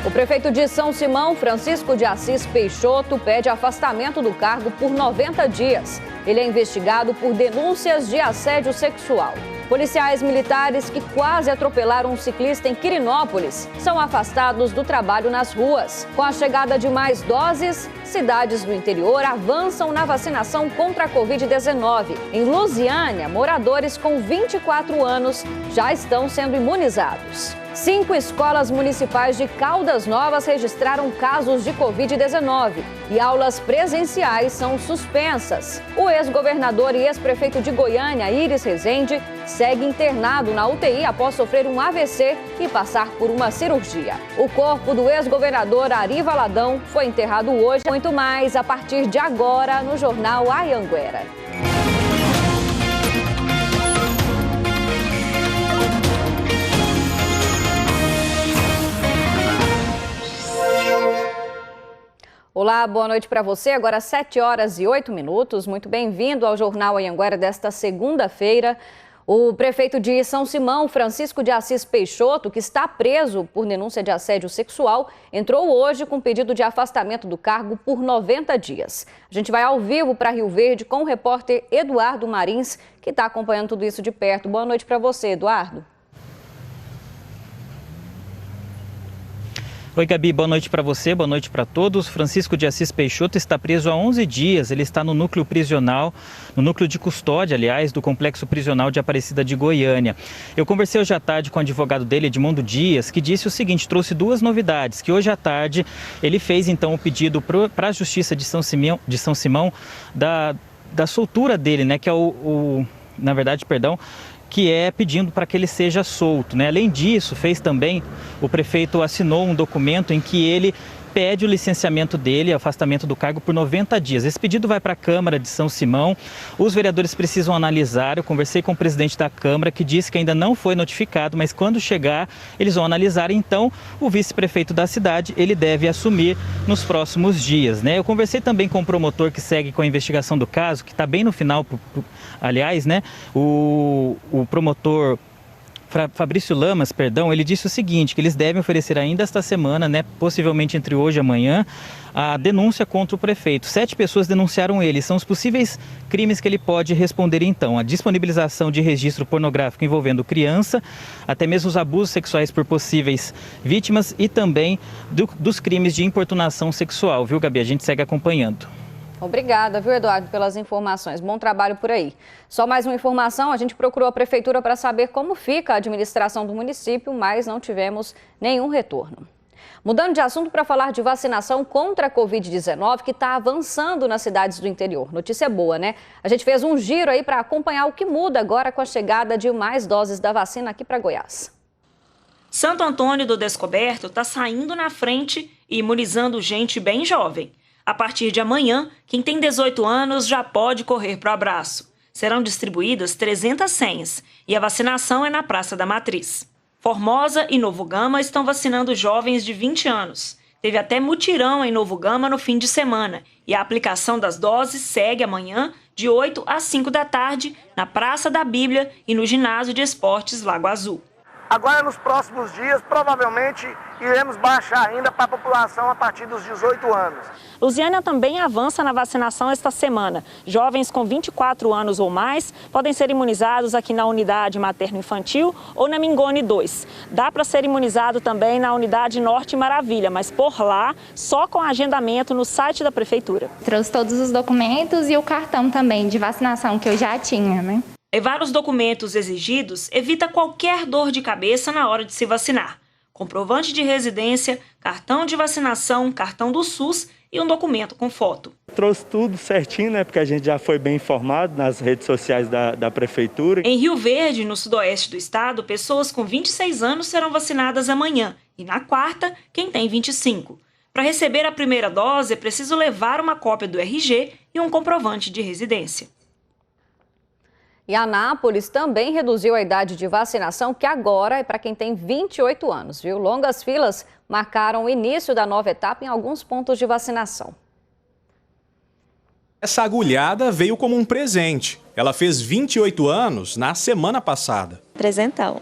O prefeito de São Simão, Francisco de Assis Peixoto, pede afastamento do cargo por 90 dias. Ele é investigado por denúncias de assédio sexual. Policiais militares que quase atropelaram um ciclista em Quirinópolis são afastados do trabalho nas ruas. Com a chegada de mais doses, cidades do interior avançam na vacinação contra a Covid-19. Em Lusiânia, moradores com 24 anos já estão sendo imunizados. 5 escolas municipais de Caldas Novas registraram casos de Covid-19 e aulas presenciais são suspensas. O ex-governador e ex-prefeito de Goiânia, Iris Rezende, segue internado na UTI após sofrer um AVC e passar por uma cirurgia. O corpo do ex-governador Ari Valadão foi enterrado hoje. Muito mais a partir de agora no Jornal Anhanguera. Olá, boa noite para você. Agora 7h08. Muito bem-vindo ao Jornal Anhanguera desta segunda-feira. O prefeito de São Simão, Francisco de Assis Peixoto, que está preso por denúncia de assédio sexual, entrou hoje com pedido de afastamento do cargo por 90 dias. A gente vai ao vivo para Rio Verde com o repórter Eduardo Marins, que está acompanhando tudo isso de perto. Boa noite para você, Eduardo. Oi, Gabi, boa noite para você, boa noite para todos. Francisco de Assis Peixoto está preso há 11 dias. Ele está no núcleo prisional, no núcleo de custódia, aliás, do Complexo Prisional de Aparecida de Goiânia. Eu conversei hoje à tarde com o advogado dele, Edmundo Dias, que disse o seguinte, trouxe 2 novidades, que hoje à tarde ele fez então o pedido para a Justiça de São Simão da soltura dele, né, que é que é pedindo para que ele seja solto, né? Além disso, o prefeito assinou um documento em que ele pede o licenciamento dele, afastamento do cargo por 90 dias. Esse pedido vai para a Câmara de São Simão. Os vereadores precisam analisar. Eu conversei com o presidente da Câmara, que disse que ainda não foi notificado, mas quando chegar, eles vão analisar. Então, o vice-prefeito da cidade, ele deve assumir nos próximos dias, né? Eu conversei também com o promotor que segue com a investigação do caso, que está bem no final, aliás, né? O promotor Fabrício Lamas, ele disse o seguinte, que eles devem oferecer ainda esta semana, né, possivelmente entre hoje e amanhã, a denúncia contra o prefeito. 7 pessoas denunciaram ele, são os possíveis crimes que ele pode responder então. A disponibilização de registro pornográfico envolvendo criança, até mesmo os abusos sexuais por possíveis vítimas e também dos crimes de importunação sexual, viu, Gabi? A gente segue acompanhando. Obrigada, viu, Eduardo, pelas informações. Bom trabalho por aí. Só mais uma informação, a gente procurou a prefeitura para saber como fica a administração do município, mas não tivemos nenhum retorno. Mudando de assunto para falar de vacinação contra a Covid-19, que está avançando nas cidades do interior. Notícia boa, né? A gente fez um giro aí para acompanhar o que muda agora com a chegada de mais doses da vacina aqui para Goiás. Santo Antônio do Descoberto está saindo na frente e imunizando gente bem jovem. A partir de amanhã, quem tem 18 anos já pode correr para o abraço. Serão distribuídas 300 senhas e a vacinação é na Praça da Matriz. Formosa e Novo Gama estão vacinando jovens de 20 anos. Teve até mutirão em Novo Gama no fim de semana e a aplicação das doses segue amanhã, de 8 às 5 da tarde, na Praça da Bíblia e no Ginásio de Esportes Lago Azul. Agora, nos próximos dias, provavelmente, iremos baixar ainda para a população a partir dos 18 anos. Lusiânia também avança na vacinação esta semana. Jovens com 24 anos ou mais podem ser imunizados aqui na unidade materno-infantil ou na Mingone 2. Dá para ser imunizado também na unidade Norte Maravilha, mas por lá, só com agendamento no site da prefeitura. Trouxe todos os documentos e o cartão também de vacinação que eu já tinha, né? Levar os documentos exigidos evita qualquer dor de cabeça na hora de se vacinar. Comprovante de residência, cartão de vacinação, cartão do SUS e um documento com foto. Trouxe tudo certinho, né? Porque a gente já foi bem informado nas redes sociais da prefeitura. Em Rio Verde, no sudoeste do estado, pessoas com 26 anos serão vacinadas amanhã. E na quarta, quem tem 25. Para receber a primeira dose, é preciso levar uma cópia do RG e um comprovante de residência. E Anápolis também reduziu a idade de vacinação, que agora é para quem tem 28 anos, viu? Longas filas marcaram o início da nova etapa em alguns pontos de vacinação. Essa agulhada veio como um presente. Ela fez 28 anos na semana passada. Presentão.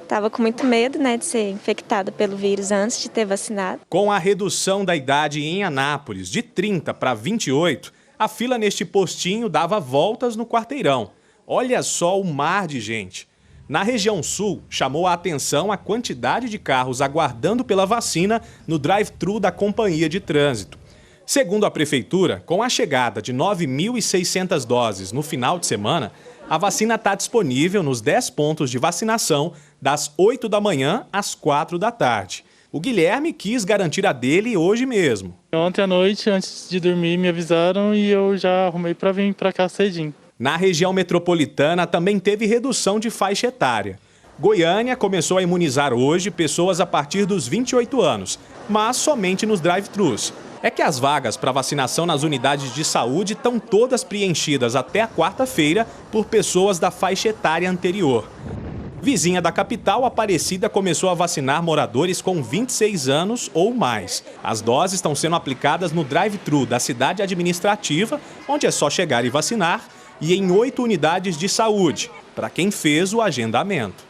Estava com muito medo, de ser infectada pelo vírus antes de ter vacinado. Com a redução da idade em Anápolis de 30 para 28, a fila neste postinho dava voltas no quarteirão. Olha só o mar de gente. Na região sul, chamou a atenção a quantidade de carros aguardando pela vacina no drive-thru da Companhia de Trânsito. Segundo a Prefeitura, com a chegada de 9.600 doses no final de semana, a vacina está disponível nos 10 pontos de vacinação das 8 da manhã às 4 da tarde. O Guilherme quis garantir a dele hoje mesmo. Ontem à noite, antes de dormir, me avisaram e eu já arrumei para vir para cá cedinho. Na região metropolitana também teve redução de faixa etária. Goiânia começou a imunizar hoje pessoas a partir dos 28 anos, mas somente nos drive-thrus. É que as vagas para vacinação nas unidades de saúde estão todas preenchidas até a quarta-feira por pessoas da faixa etária anterior. Vizinha da capital, Aparecida começou a vacinar moradores com 26 anos ou mais. As doses estão sendo aplicadas no drive-thru da cidade administrativa, onde é só chegar e vacinar, e em 8 unidades de saúde, para quem fez o agendamento.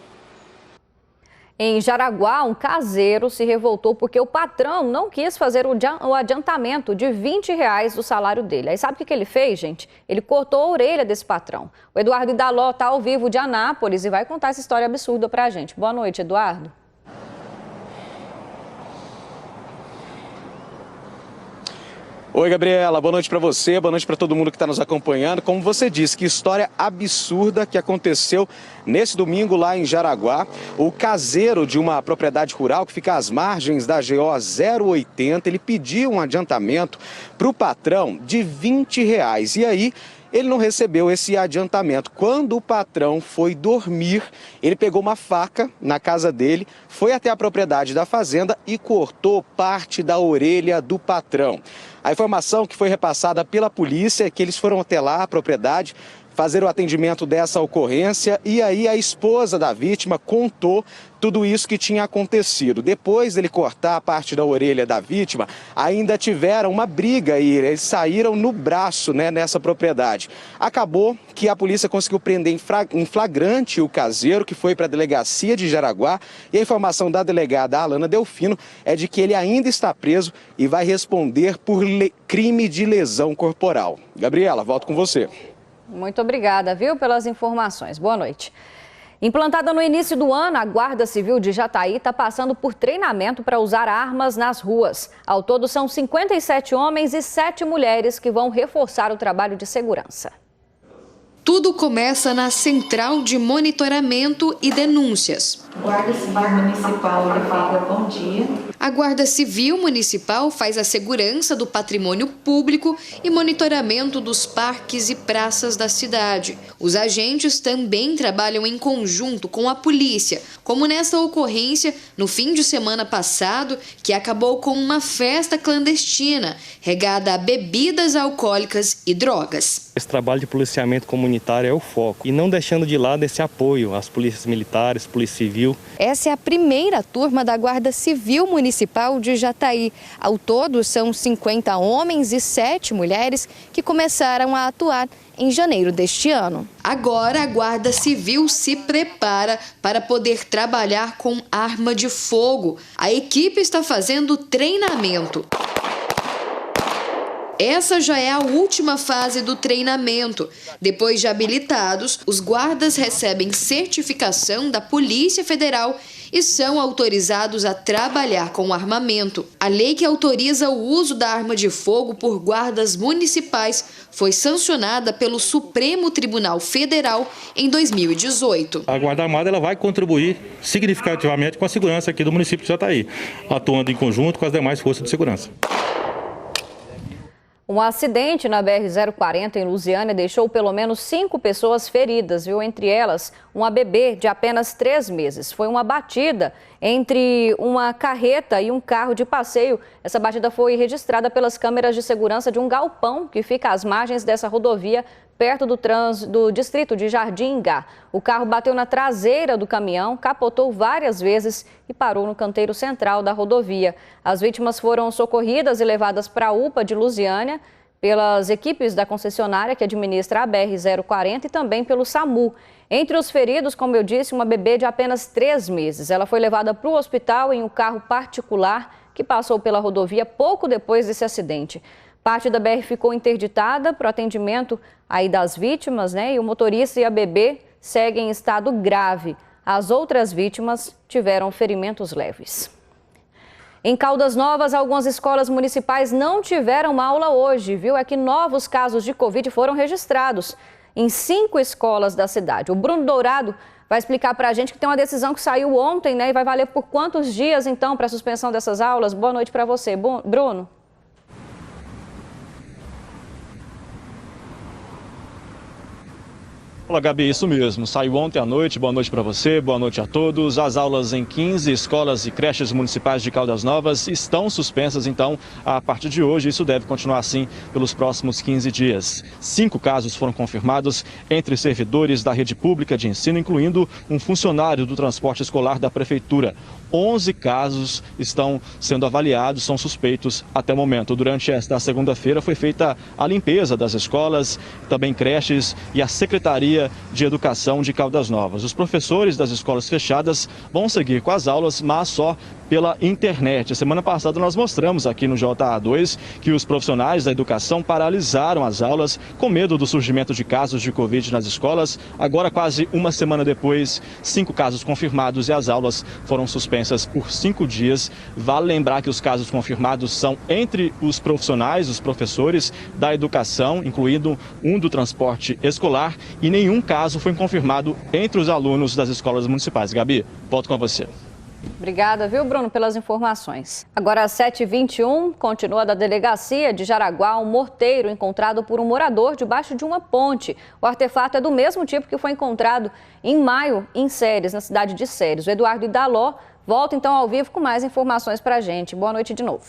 Em Jaraguá, um caseiro se revoltou porque o patrão não quis fazer o adiantamento de R$20 do salário dele. Aí sabe o que ele fez, gente? Ele cortou a orelha desse patrão. O Eduardo Idaló está ao vivo de Anápolis e vai contar essa história absurda pra gente. Boa noite, Eduardo. Oi, Gabriela, boa noite para você, boa noite para todo mundo que está nos acompanhando. Como você disse, que história absurda que aconteceu nesse domingo lá em Jaraguá. O caseiro de uma propriedade rural que fica às margens da GO 080, ele pediu um adiantamento para o patrão de R$20. E aí, ele não recebeu esse adiantamento. Quando o patrão foi dormir, ele pegou uma faca na casa dele, foi até a propriedade da fazenda e cortou parte da orelha do patrão. A informação que foi repassada pela polícia é que eles foram até lá, a propriedade, fazer o atendimento dessa ocorrência e aí a esposa da vítima contou tudo isso que tinha acontecido. Depois dele cortar a parte da orelha da vítima, ainda tiveram uma briga e eles saíram no braço, nessa propriedade. Acabou que a polícia conseguiu prender em flagrante o caseiro, que foi para a delegacia de Jaraguá, e a informação da delegada Alana Delfino é de que ele ainda está preso e vai responder por crime de lesão corporal. Gabriela, volto com você. Muito obrigada, pelas informações. Boa noite. Implantada no início do ano, a Guarda Civil de Jataí está passando por treinamento para usar armas nas ruas. Ao todo, são 57 homens e 7 mulheres que vão reforçar o trabalho de segurança. Tudo começa na Central de Monitoramento e Denúncias. Guarda Civil Municipal, bom dia. A Guarda Civil Municipal faz a segurança do patrimônio público e monitoramento dos parques e praças da cidade. Os agentes também trabalham em conjunto com a polícia, como nessa ocorrência no fim de semana passado, que acabou com uma festa clandestina, regada a bebidas alcoólicas e drogas. Esse trabalho de policiamento comunitário é o foco, e não deixando de lado esse apoio às polícias militares, polícia civil. Essa é a primeira turma da Guarda Civil Municipal de Jataí. Ao todo, são 50 homens e 7 mulheres que começaram a atuar em janeiro deste ano. Agora, a Guarda Civil se prepara para poder trabalhar com arma de fogo. A equipe está fazendo treinamento. Essa já é a última fase do treinamento. Depois de habilitados, os guardas recebem certificação da Polícia Federal e são autorizados a trabalhar com armamento. A lei que autoriza o uso da arma de fogo por guardas municipais foi sancionada pelo Supremo Tribunal Federal em 2018. A Guarda Armada ela vai contribuir significativamente com a segurança aqui do município de Jataí, atuando em conjunto com as demais forças de segurança. Um acidente na BR-040 em Lusiânia deixou pelo menos 5 pessoas feridas, entre elas uma bebê de apenas 3 meses. Foi uma batida entre uma carreta e um carro de passeio. Essa batida foi registrada pelas câmeras de segurança de um galpão que fica às margens dessa rodovia, perto do distrito de Jardim Ingá. O carro bateu na traseira do caminhão, capotou várias vezes e parou no canteiro central da rodovia. As vítimas foram socorridas e levadas para a UPA de Lusiânia. pelas equipes da concessionária que administra a BR-040 e também pelo SAMU. Entre os feridos, como eu disse, uma bebê de apenas 3 meses. Ela foi levada para o hospital em um carro particular que passou pela rodovia pouco depois desse acidente. Parte da BR ficou interditada para o atendimento aí das vítimas, né? E o motorista e a bebê seguem em estado grave. As outras vítimas tiveram ferimentos leves. Em Caldas Novas, algumas escolas municipais não tiveram aula hoje, viu? É que novos casos de Covid foram registrados em 5 escolas da cidade. O Bruno Dourado vai explicar para a gente que tem uma decisão que saiu ontem, né? E vai valer por quantos dias, então, para a suspensão dessas aulas? Boa noite para você, Bruno. Olá, Gabi, isso mesmo. Saiu ontem à noite. Boa noite para você, boa noite a todos. As aulas em 15 escolas e creches municipais de Caldas Novas estão suspensas, então, a partir de hoje. Isso deve continuar assim pelos próximos 15 dias. 5 casos foram confirmados entre servidores da rede pública de ensino, incluindo um funcionário do transporte escolar da prefeitura. 11 casos estão sendo avaliados, são suspeitos até o momento. Durante esta segunda-feira foi feita a limpeza das escolas, também creches e a Secretaria de Educação de Caldas Novas. Os professores das escolas fechadas vão seguir com as aulas, mas só pela internet. A semana passada nós mostramos aqui no JA2 que os profissionais da educação paralisaram as aulas com medo do surgimento de casos de Covid nas escolas. Agora, quase uma semana depois, 5 casos confirmados e as aulas foram suspensas por 5 dias. Vale lembrar que os casos confirmados são entre os profissionais, os professores da educação, incluindo um do transporte escolar, e nenhum caso foi confirmado entre os alunos das escolas municipais. Gabi, volto com você. Obrigada, viu, Bruno, pelas informações. Agora, às 7h21, continua da delegacia de Jaraguá um morteiro encontrado por um morador debaixo de uma ponte. O artefato é do mesmo tipo que foi encontrado em maio em Séries, na cidade de Séries. O Eduardo Idaló volta então ao vivo com mais informações para a gente. Boa noite de novo.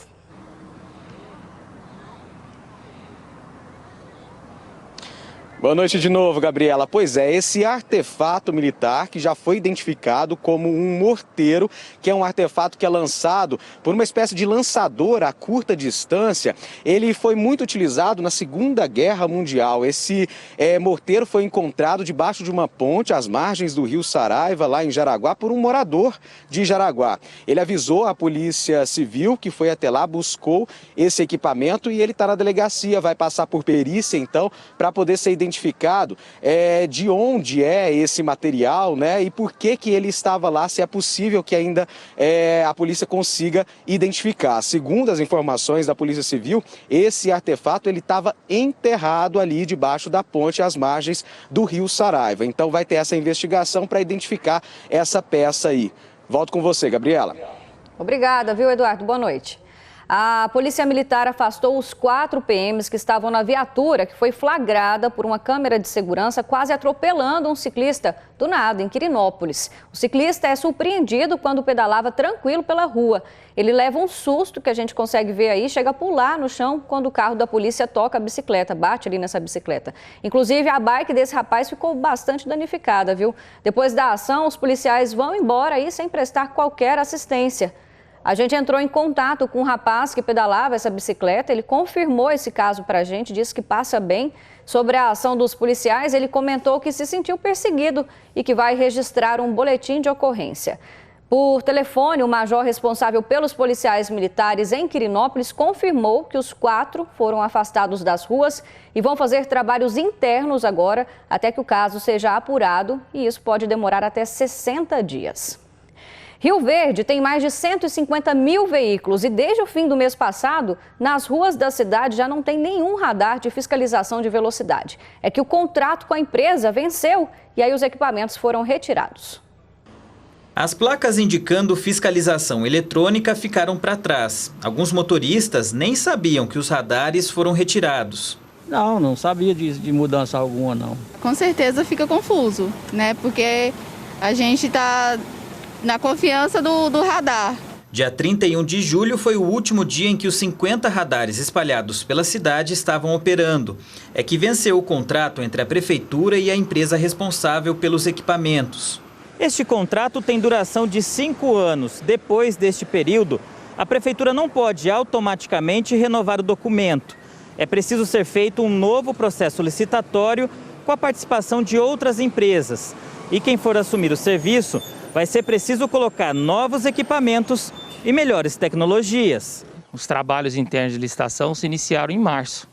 Boa noite de novo, Gabriela. Pois é, esse artefato militar que já foi identificado como um morteiro, que é um artefato que é lançado por uma espécie de lançador a curta distância, ele foi muito utilizado na Segunda Guerra Mundial. Esse morteiro foi encontrado debaixo de uma ponte às margens do rio Saraiva, lá em Jaraguá, por um morador de Jaraguá. Ele avisou a Polícia Civil, que foi até lá, buscou esse equipamento e ele está na delegacia, vai passar por perícia, então, para poder ser identificado de onde é esse material, né? E por que ele estava lá, se é possível que ainda a polícia consiga identificar. Segundo as informações da Polícia Civil, esse artefato ele estava enterrado ali debaixo da ponte às margens do rio Saraiva. Então vai ter essa investigação para identificar essa peça aí. Volto com você, Gabriela. Obrigada, viu, Eduardo? Boa noite. A Polícia Militar afastou os 4 PMs que estavam na viatura, que foi flagrada por uma câmera de segurança quase atropelando um ciclista do nada, em Quirinópolis. O ciclista é surpreendido quando pedalava tranquilo pela rua. Ele leva um susto, que a gente consegue ver aí, chega a pular no chão quando o carro da polícia toca a bicicleta, bate ali nessa bicicleta. Inclusive, a bike desse rapaz ficou bastante danificada, viu? Depois da ação, os policiais vão embora aí sem prestar qualquer assistência. A gente entrou em contato com um rapaz que pedalava essa bicicleta, ele confirmou esse caso para a gente, disse que passa bem. Sobre a ação dos policiais, ele comentou que se sentiu perseguido e que vai registrar um boletim de ocorrência. Por telefone, o major responsável pelos policiais militares em Quirinópolis confirmou que os 4 foram afastados das ruas e vão fazer trabalhos internos agora, até que o caso seja apurado, e isso pode demorar até 60 dias. Rio Verde tem mais de 150 mil veículos e desde o fim do mês passado, nas ruas da cidade já não tem nenhum radar de fiscalização de velocidade. É que o contrato com a empresa venceu e aí os equipamentos foram retirados. As placas indicando fiscalização eletrônica ficaram para trás. Alguns motoristas nem sabiam que os radares foram retirados. Não sabia de mudança alguma, não. Com certeza fica confuso, né? Porque a gente está na confiança do radar. Dia 31 de julho foi o último dia em que os 50 radares espalhados pela cidade estavam operando. É que venceu o contrato entre a prefeitura e a empresa responsável pelos equipamentos. Este contrato tem duração de 5 anos. Depois deste período, a prefeitura não pode automaticamente renovar o documento. é preciso ser feito um novo processo licitatório com a participação de outras empresas. E quem for assumir o serviço, vai ser preciso colocar novos equipamentos e melhores tecnologias. Os trabalhos internos de licitação se iniciaram em março,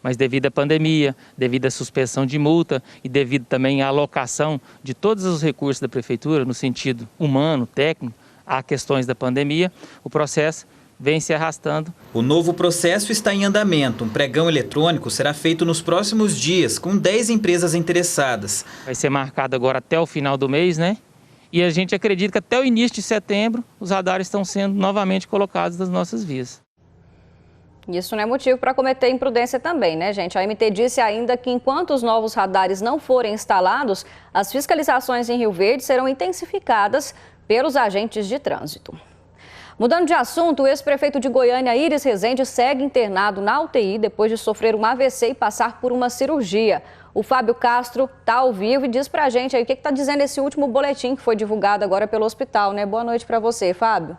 mas devido à pandemia, devido à suspensão de multa e devido também à alocação de todos os recursos da Prefeitura, no sentido humano, técnico, a questões da pandemia, o processo vem se arrastando. O novo processo está em andamento. Um pregão eletrônico será feito nos próximos dias, com 10 empresas interessadas. Vai ser marcado agora até o final do mês, né? E a gente acredita que até o início de setembro, os radares estão sendo novamente colocados nas nossas vias. Isso não é motivo para cometer imprudência também, né, gente? A MT disse ainda que enquanto os novos radares não forem instalados, as fiscalizações em Rio Verde serão intensificadas pelos agentes de trânsito. Mudando de assunto, o ex-prefeito de Goiânia, Iris Rezende, segue internado na UTI depois de sofrer um AVC e passar por uma cirurgia. O Fábio Castro está ao vivo e diz pra gente aí o que está dizendo esse último boletim que foi divulgado agora pelo hospital, né? Boa noite para você, Fábio.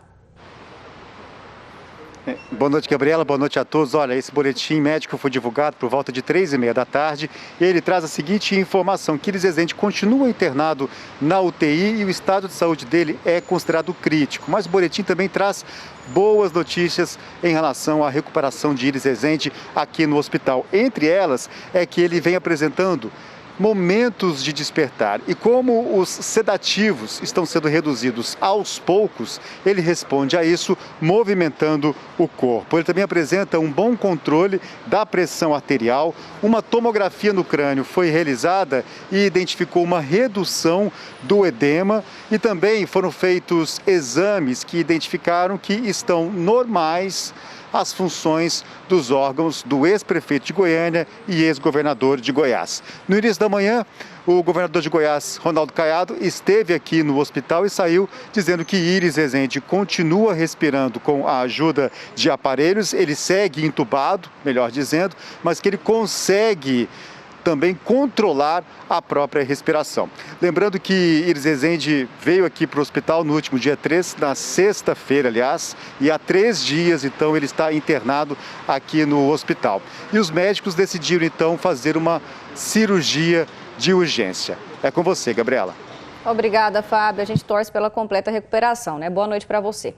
Boa noite, Gabriela. Boa noite a todos. Olha, esse boletim médico foi divulgado por volta de 3h30 da tarde e ele traz a seguinte informação, que Iris Rezende continua internado na UTI e o estado de saúde dele é considerado crítico. Mas o boletim também traz boas notícias em relação à recuperação de Iris Rezende aqui no hospital. Entre elas é que ele vem apresentando momentos de despertar. E como os sedativos estão sendo reduzidos aos poucos, ele responde a isso movimentando o corpo. Ele também apresenta um bom controle da pressão arterial, uma tomografia no crânio foi realizada e identificou uma redução do edema e também foram feitos exames que identificaram que estão normais as funções dos órgãos do ex-prefeito de Goiânia e ex-governador de Goiás. No início da manhã, o governador de Goiás, Ronaldo Caiado, esteve aqui no hospital e saiu dizendo que Iris Rezende continua respirando com a ajuda de aparelhos, ele segue entubado, melhor dizendo, mas que ele consegue também controlar a própria respiração. Lembrando que Iris Rezende veio aqui para o hospital no último dia 3, na sexta-feira, aliás, e há 3 dias, então, ele está internado aqui no hospital. E os médicos decidiram, então, fazer uma cirurgia de urgência. É com você, Gabriela. Obrigada, Fábio. A gente torce pela completa recuperação, né? Boa noite para você.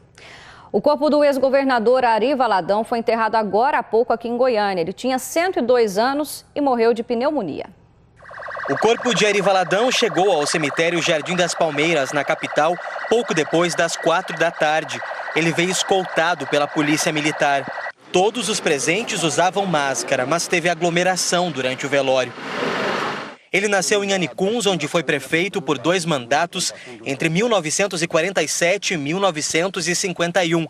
O corpo do ex-governador Ari Valadão foi enterrado agora há pouco aqui em Goiânia. Ele tinha 102 anos e morreu de pneumonia. O corpo de Ari Valadão chegou ao cemitério Jardim das Palmeiras, na capital, pouco depois das 4 da tarde. Ele veio escoltado pela polícia militar. Todos os presentes usavam máscara, mas teve aglomeração durante o velório. Ele nasceu em Anicuns, onde foi prefeito por 2 mandatos entre 1947 e 1951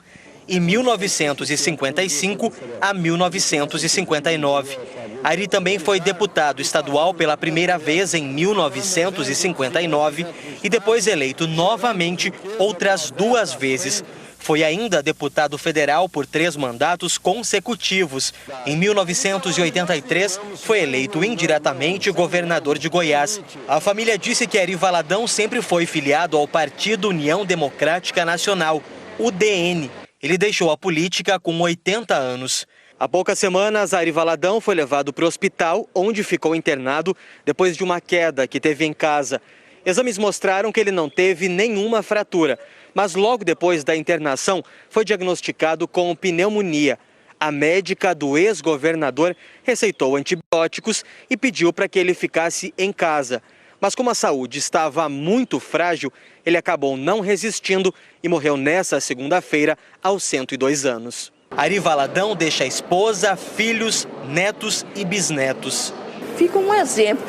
e 1955 a 1959. Ari também foi deputado estadual pela primeira vez em 1959 e depois eleito novamente outras 2 vezes. Foi ainda deputado federal por 3 mandatos consecutivos. Em 1983, foi eleito indiretamente governador de Goiás. A família disse que Ari Valadão sempre foi filiado ao Partido União Democrática Nacional, UDN. Ele deixou a política com 80 anos. Há poucas semanas, Ari Valadão foi levado para o hospital, onde ficou internado depois de uma queda que teve em casa. Exames mostraram que ele não teve nenhuma fratura, mas logo depois da internação foi diagnosticado com pneumonia. A médica do ex-governador receitou antibióticos e pediu para que ele ficasse em casa. Mas como a saúde estava muito frágil, ele acabou não resistindo e morreu nesta segunda-feira aos 102 anos. Ari Valadão deixa esposa, filhos, netos e bisnetos. Fica um exemplo,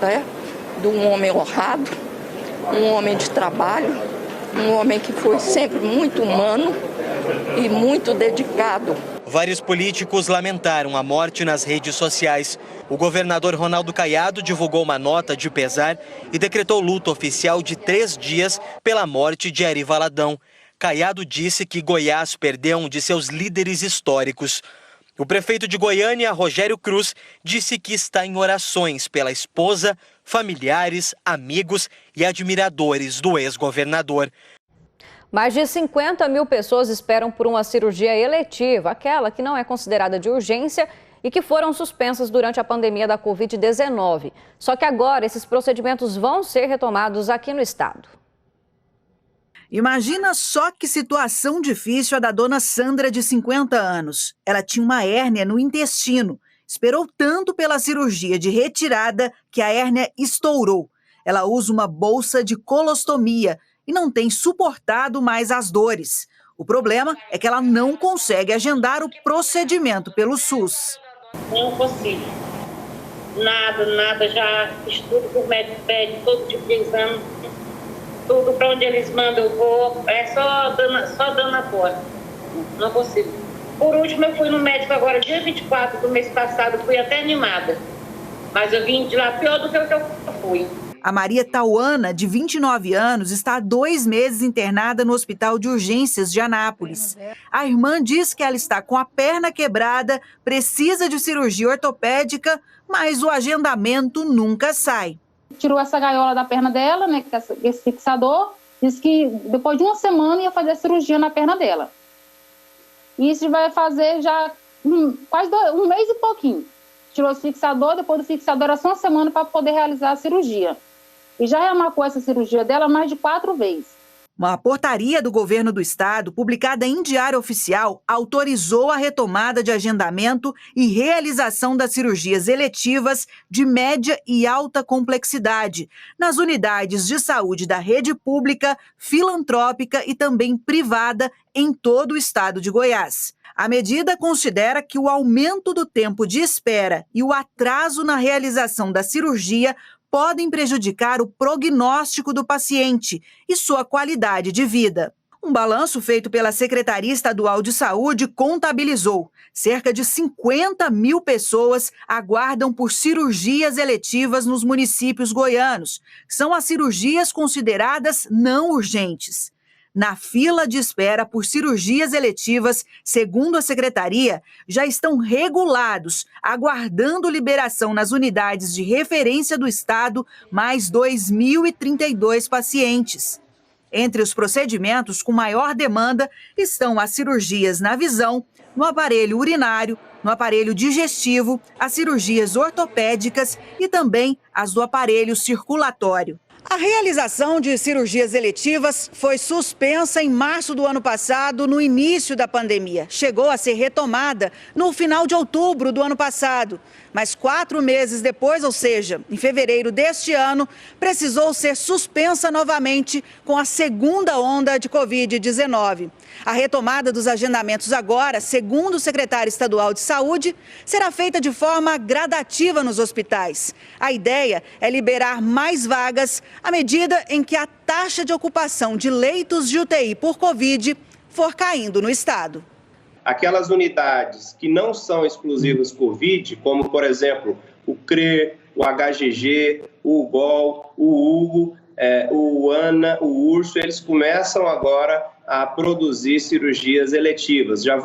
né, de um homem honrado, um homem de trabalho, um homem que foi sempre muito humano e muito dedicado. Vários políticos lamentaram a morte nas redes sociais. O governador Ronaldo Caiado divulgou uma nota de pesar e decretou luto oficial de 3 dias pela morte de Ari Valadão. Caiado disse que Goiás perdeu um de seus líderes históricos. O prefeito de Goiânia, Rogério Cruz, disse que está em orações pela esposa, familiares, amigos e admiradores do ex-governador. Mais de 50 mil pessoas esperam por uma cirurgia eletiva, aquela que não é considerada de urgência e que foram suspensas durante a pandemia da Covid-19. Só que agora esses procedimentos vão ser retomados aqui no estado. Imagina só que situação difícil a da dona Sandra, de 50 anos. Ela tinha uma hérnia no intestino. Esperou tanto pela cirurgia de retirada que a hérnia estourou. Ela usa uma bolsa de colostomia e não tem suportado mais as dores. O problema é que ela não consegue agendar o procedimento pelo SUS. Não consigo. Nada. Já estudo por médico, todo tipo de exame. Tudo para onde eles mandam eu vou. É só dando apoio. Não consigo. Por último, eu fui no médico agora, dia 24 do mês passado. Fui até animada. Mas eu vim de lá pior do que o que eu fui. A Maria Tauana, de 29 anos, está há 2 meses internada no Hospital de Urgências de Anápolis. A irmã diz que ela está com a perna quebrada, precisa de cirurgia ortopédica, mas o agendamento nunca sai. Tirou essa gaiola da perna dela, né, esse fixador, disse que depois de uma semana ia fazer a cirurgia na perna dela. E isso vai fazer já quase um mês e pouquinho. Tirou o fixador, depois do fixador era só uma semana para poder realizar a cirurgia. E já remarcou essa cirurgia dela mais de 4 vezes. Uma portaria do governo do estado, publicada em Diário Oficial, autorizou a retomada de agendamento e realização das cirurgias eletivas de média e alta complexidade nas unidades de saúde da rede pública, filantrópica e também privada em todo o estado de Goiás. A medida considera que o aumento do tempo de espera e o atraso na realização da cirurgia podem prejudicar o prognóstico do paciente e sua qualidade de vida. Um balanço feito pela Secretaria Estadual de Saúde contabilizou cerca de 50 mil pessoas aguardam por cirurgias eletivas nos municípios goianos. São as cirurgias consideradas não urgentes. Na fila de espera por cirurgias eletivas, segundo a Secretaria, já estão regulados, aguardando liberação nas unidades de referência do Estado, mais 2.032 pacientes. Entre os procedimentos com maior demanda estão as cirurgias na visão, no aparelho urinário, no aparelho digestivo, as cirurgias ortopédicas e também as do aparelho circulatório. A realização de cirurgias eletivas foi suspensa em março do ano passado, no início da pandemia. Chegou a ser retomada no final de outubro do ano passado. Mas 4 meses depois, ou seja, em fevereiro deste ano, precisou ser suspensa novamente com a segunda onda de Covid-19. A retomada dos agendamentos agora, segundo o secretário estadual de Saúde, será feita de forma gradativa nos hospitais. A ideia é liberar mais vagas à medida em que a taxa de ocupação de leitos de UTI por Covid for caindo no estado. Aquelas unidades que não são exclusivas Covid, como, por exemplo, o CRE, o HGG, o UGOL, o UGO, o ANA, o URSO, eles começam agora a produzir cirurgias eletivas. Já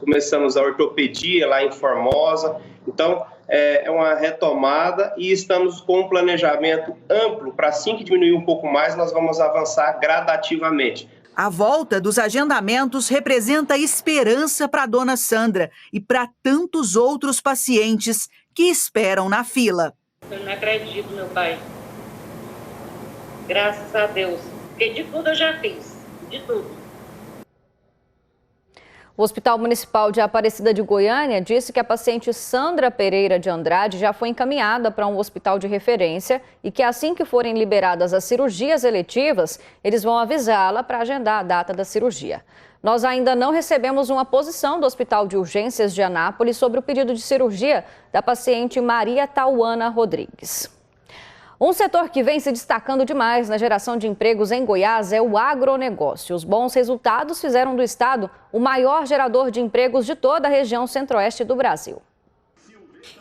começamos a ortopedia lá em Formosa, então é uma retomada e estamos com um planejamento amplo para, assim que diminuir um pouco mais, nós vamos avançar gradativamente. A volta dos agendamentos representa esperança para a dona Sandra e para tantos outros pacientes que esperam na fila. Eu não acredito, meu pai. Graças a Deus. Porque de tudo eu já fiz. De tudo. O Hospital Municipal de Aparecida de Goiânia disse que a paciente Sandra Pereira de Andrade já foi encaminhada para um hospital de referência e que assim que forem liberadas as cirurgias eletivas, eles vão avisá-la para agendar a data da cirurgia. Nós ainda não recebemos uma posição do Hospital de Urgências de Anápolis sobre o pedido de cirurgia da paciente Maria Tauana Rodrigues. Um setor que vem se destacando demais na geração de empregos em Goiás é o agronegócio. Os bons resultados fizeram do estado o maior gerador de empregos de toda a região centro-oeste do Brasil.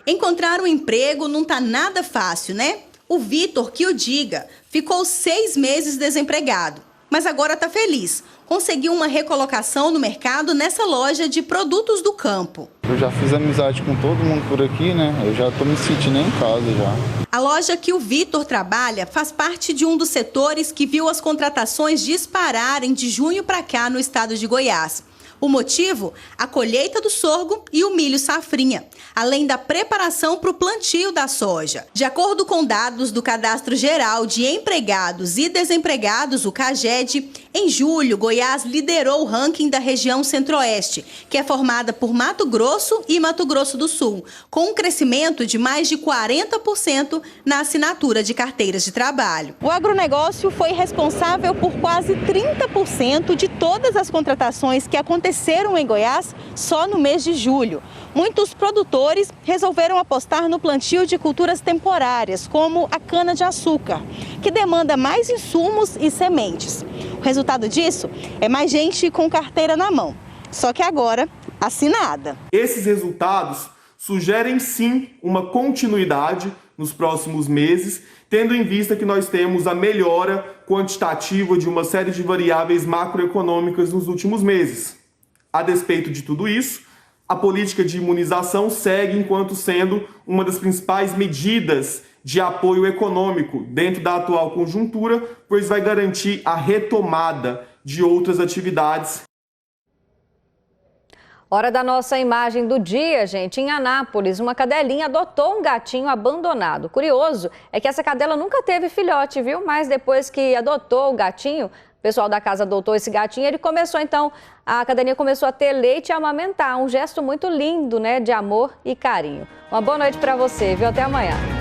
Encontrar um emprego não tá nada fácil, né? O Vitor, que o diga, ficou 6 meses desempregado, mas agora tá feliz. Conseguiu uma recolocação no mercado nessa loja de produtos do campo. Eu já fiz amizade com todo mundo por aqui, né? Eu já tô me sentindo em casa já. A loja que o Vitor trabalha faz parte de um dos setores que viu as contratações dispararem de junho para cá no estado de Goiás. O motivo? A colheita do sorgo e o milho safrinha, além da preparação para o plantio da soja. De acordo com dados do Cadastro Geral de Empregados e Desempregados, o CAGED, em julho, Goiás liderou o ranking da região Centro-Oeste, que é formada por Mato Grosso e Mato Grosso do Sul, com um crescimento de mais de 40% na assinatura de carteiras de trabalho. O agronegócio foi responsável por quase 30% de todas as contratações que aconteceram em Goiás só no mês de julho. Muitos produtores resolveram apostar no plantio de culturas temporárias, como a cana-de-açúcar, que demanda mais insumos e sementes. O resultado disso é mais gente com carteira na mão, só que agora assinada. Esses resultados sugerem sim uma continuidade nos próximos meses, tendo em vista que nós temos a melhora quantitativa de uma série de variáveis macroeconômicas nos últimos meses. A despeito de tudo isso, a política de imunização segue enquanto sendo uma das principais medidas de apoio econômico dentro da atual conjuntura, pois vai garantir a retomada de outras atividades. Hora da nossa imagem do dia, gente. Em Anápolis, uma cadelinha adotou um gatinho abandonado. Curioso é que essa cadela nunca teve filhote, viu? Mas depois que adotou o gatinho, o pessoal da casa adotou esse gatinho, a cadelinha começou a ter leite e amamentar. Um gesto muito lindo, né, de amor e carinho. Uma boa noite para você, viu? Até amanhã.